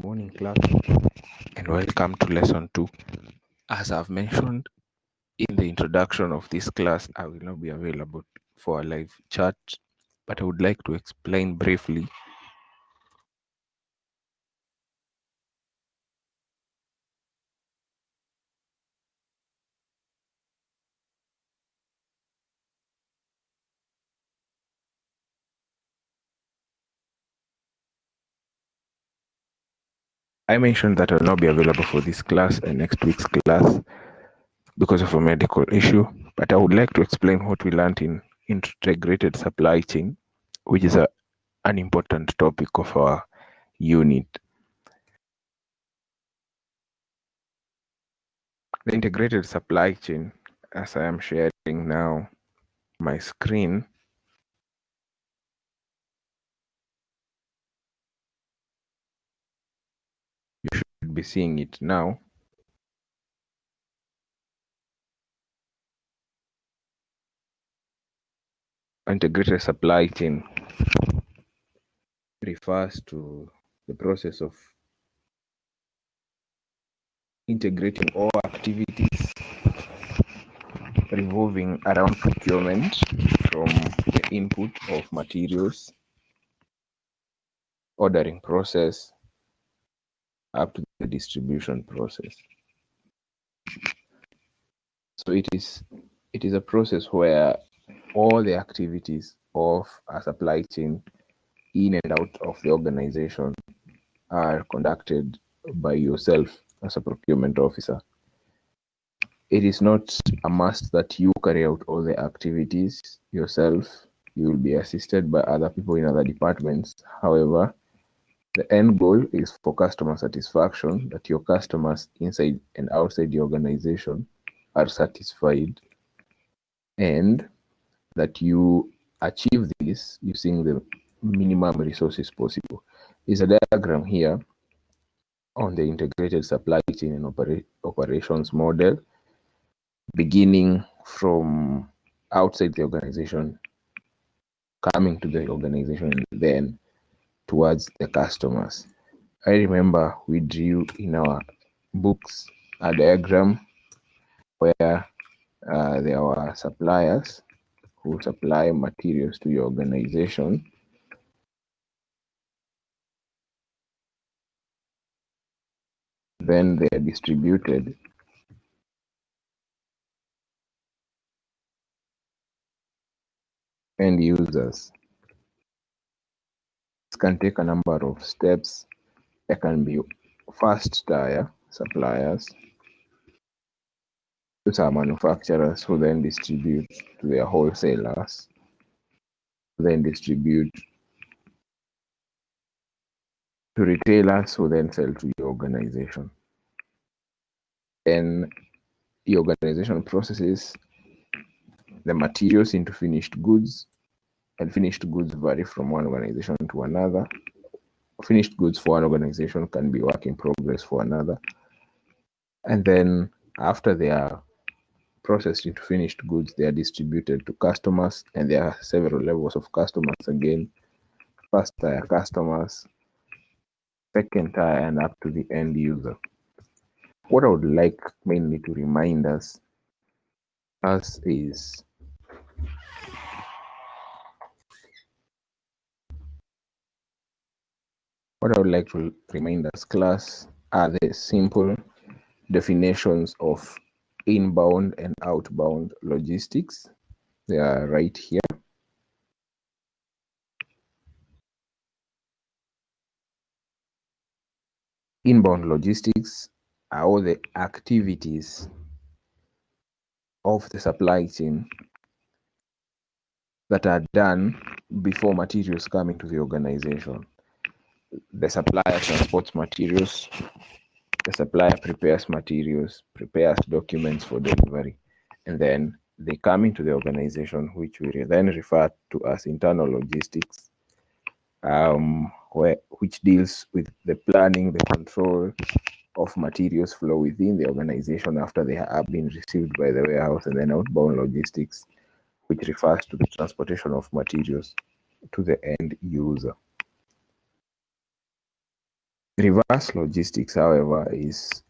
morning, class, and welcome to lesson 2. As I've mentioned in the introduction of this class, I will not be available for a live chat, but I would like to explain briefly. I mentioned that I will not be available for this class and next week's class because of a medical issue, but I would like to explain what we learned in integrated supply chain, which is an important topic of our unit. The integrated supply chain, as I am sharing now my screen, you should be seeing it now. Integrated supply chain refers to the process of integrating all activities revolving around procurement, from the input of materials, ordering process, up to the distribution process. So it is a process where all the activities of a supply chain in and out of the organization are conducted by yourself as a procurement officer. It is not a must that you carry out all the activities yourself. You will be assisted by other people in other departments. However, the end goal is for customer satisfaction, that your customers inside and outside the organization are satisfied, and that you achieve this using the minimum resources possible. There's a diagram here on the integrated supply chain and operations model, beginning from outside the organization, coming to the organization, and then towards the customers. I remember we drew in our books a diagram where there were suppliers who supply materials to your organization. Then they are distributed end users. This can take a number of steps. There can be first tier suppliers. Those are manufacturers who then distribute to their wholesalers, then distribute to retailers who then sell to your organization. Then the organization processes the materials into finished goods, and finished goods vary from one organization to another. Finished goods for one organization can be work in progress for another. And then after they are processed into finished goods, they are distributed to customers, and there are several levels of customers again. First tier customers, second tier, and up to the end user. What I would like mainly to remind us is class, are the simple definitions of inbound and outbound logistics. They are right here. Inbound logistics are all the activities of the supply chain that are done before materials come into the organization. The supplier transports materials, the supplier prepares materials, prepares documents for delivery, and then they come into the organization, which we then refer to as internal logistics, which deals with the planning, the control of materials flow within the organization after they have been received by the warehouse, and then outbound logistics, which refers to the transportation of materials to the end user. Reverse logistics, however, is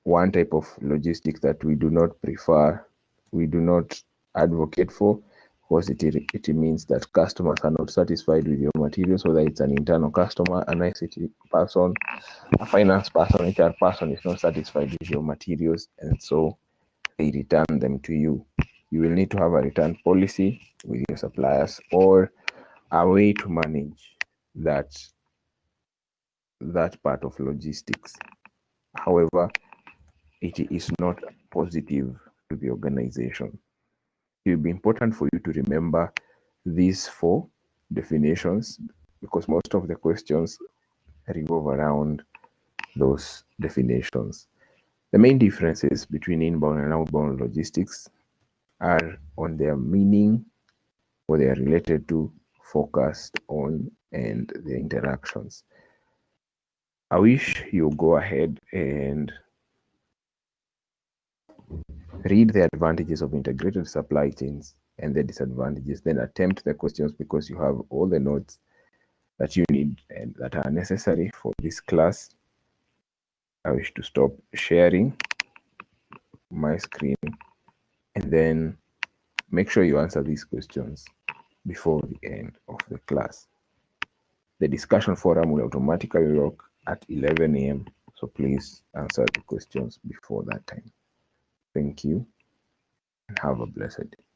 one type of logistics that we do not prefer, we do not advocate for, because it means that customers are not satisfied with your materials, whether it's an internal customer, an ICT person, a finance person, HR person is not satisfied with your materials, and so they return them to you. You will need to have a return policy with your suppliers or a way to manage that part of logistics. However, it is not positive to the organization. It will be important for you to remember these four definitions because most of the questions revolve around those definitions. The main differences between inbound and outbound logistics are on their meaning, what they are related to, focused on, and the interactions. I wish you go ahead and read the advantages of integrated supply chains and the disadvantages, then attempt the questions because you have all the notes that you need and that are necessary for this class. I wish to stop sharing my screen and then make sure you answer these questions before the end of the class. The discussion forum will automatically lock at 11 a.m. So please answer the questions before that time. Thank you and have a blessed day.